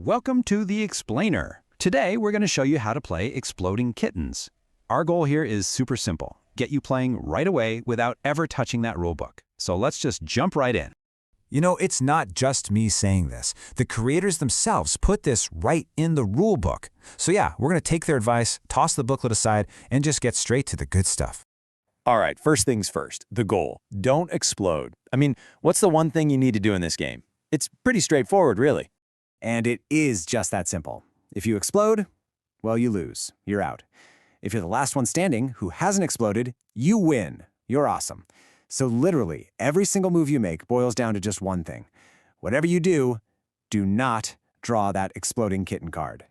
Welcome to the Explainer. Today we're going to show you how to play Exploding Kittens. Our goal here is super simple. Get you playing right away without ever touching that rulebook. So let's just jump right in. You know, it's not just me saying this. The creators themselves put this right in the rulebook. So yeah, we're going to take their advice, toss the booklet aside, and just get straight to the good stuff. All right, first things first, the goal. Don't explode. I mean, what's the one thing you need to do in this game? It's pretty straightforward, really. And it is just that simple. If you explode, well, you lose. You're out. If you're the last one standing who hasn't exploded, you win. You're awesome. So literally, every single move you make boils down to just one thing. Whatever you do not draw that exploding kitten card.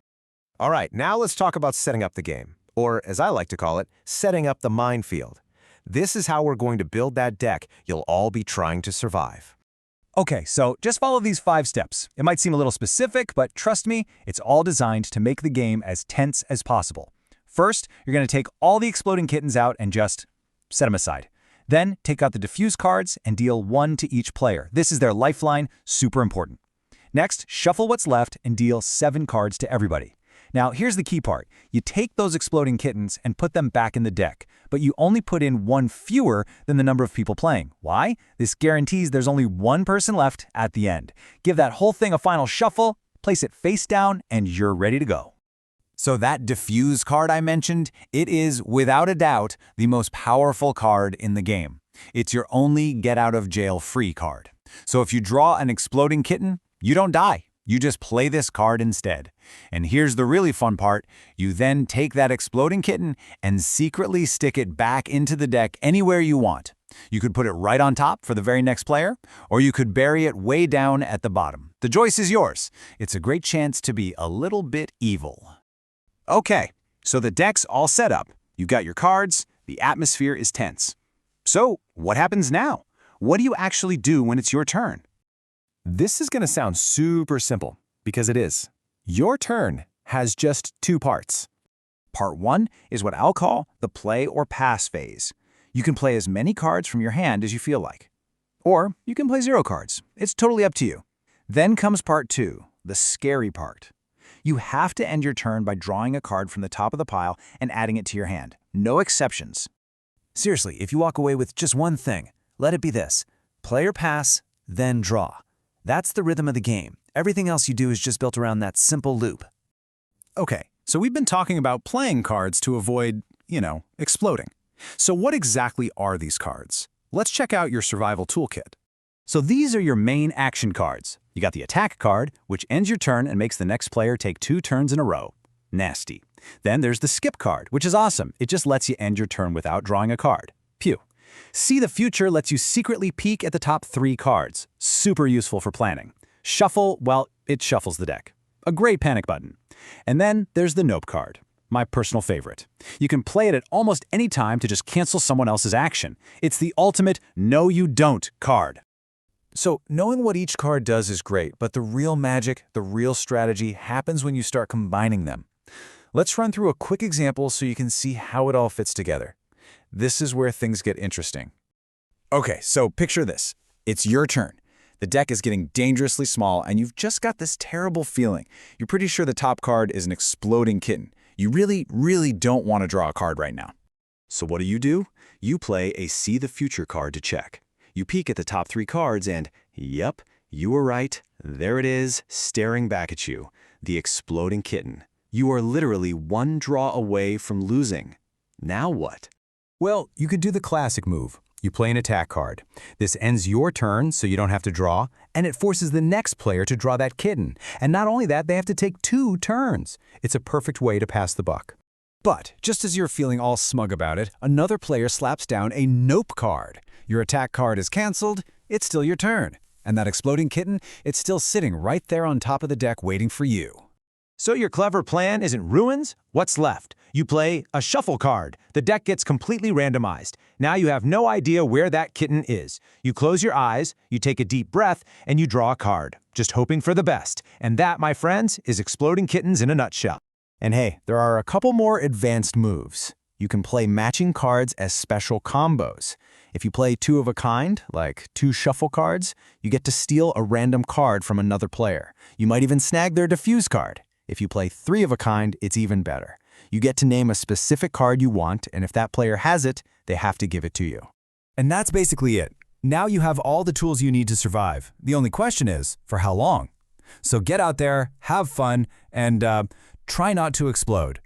All right, now let's talk about setting up the game, or as I like to call it, setting up the minefield. This is how we're going to build that deck you'll all be trying to survive. Okay, so just follow these 5 steps. It might seem a little specific, but trust me, it's all designed to make the game as tense as possible. First, you're going to take all the exploding kittens out and just set them aside. Then, take out the defuse cards and deal 1 to each player. This is their lifeline, super important. Next, shuffle what's left and deal 7 cards to everybody. Now, here's the key part. You take those exploding kittens and put them back in the deck, but you only put in 1 fewer than the number of people playing. Why? This guarantees there's only 1 person left at the end. Give that whole thing a final shuffle, place it face down, and you're ready to go. So that defuse card I mentioned, it is, without a doubt, the most powerful card in the game. It's your only get-out-of-jail-free card. So if you draw an exploding kitten, you don't die. You just play this card instead. And here's the really fun part. You then take that exploding kitten and secretly stick it back into the deck anywhere you want. You could put it right on top for the very next player, or you could bury it way down at the bottom. The choice is yours. It's a great chance to be a little bit evil. Okay, so the deck's all set up. You got your cards, the atmosphere is tense. So what happens now? What do you actually do when it's your turn? This is going to sound super simple, because it is. Your turn has just 2 parts. Part 1 is what I'll call the play or pass phase. You can play as many cards from your hand as you feel like. Or you can play 0 cards. It's totally up to you. Then comes part 2, the scary part. You have to end your turn by drawing a card from the top of the pile and adding it to your hand. No exceptions. Seriously, if you walk away with just one thing, let it be this. Play or pass, then draw. That's the rhythm of the game. Everything else you do is just built around that simple loop. Okay, so we've been talking about playing cards to avoid, exploding. So what exactly are these cards? Let's check out your survival toolkit. So these are your main action cards. You got the attack card, which ends your turn and makes the next player take 2 turns in a row. Nasty. Then there's the skip card, which is awesome. It just lets you end your turn without drawing a card. Pew. See the Future lets you secretly peek at the top 3 cards. Super useful for planning. Shuffle, well, it shuffles the deck. A great panic button. And then there's the Nope card, my personal favorite. You can play it at almost any time to just cancel someone else's action. It's the ultimate no you don't card. So knowing what each card does is great, but the real magic, the real strategy happens when you start combining them. Let's run through a quick example so you can see how it all fits together. This is where things get interesting. Okay, so picture this. It's your turn. The deck is getting dangerously small, and you've just got this terrible feeling. You're pretty sure the top card is an exploding kitten. You really, really don't want to draw a card right now. So what do? You play a See the Future card to check. You peek at the top 3 cards and, yep, you were right. There it is, staring back at you. The exploding kitten. You are literally 1 draw away from losing. Now what? Well, you could do the classic move. You play an attack card. This ends your turn, so you don't have to draw, and it forces the next player to draw that kitten. And not only that, they have to take 2 turns. It's a perfect way to pass the buck. But just as you're feeling all smug about it, another player slaps down a Nope card. Your attack card is canceled, it's still your turn. And that exploding kitten, it's still sitting right there on top of the deck waiting for you. So your clever plan isn't ruins? What's left? You play a shuffle card. The deck gets completely randomized. Now you have no idea where that kitten is. You close your eyes, you take a deep breath, and you draw a card, just hoping for the best. And that, my friends, is Exploding Kittens in a nutshell. And hey, there are a couple more advanced moves. You can play matching cards as special combos. If you play two of a kind, like 2 shuffle cards, you get to steal a random card from another player. You might even snag their defuse card. If you play 3 of a kind, it's even better. You get to name a specific card you want, and if that player has it, they have to give it to you. And that's basically it. Now you have all the tools you need to survive. The only question is, for how long? So get out there, have fun, and try not to explode.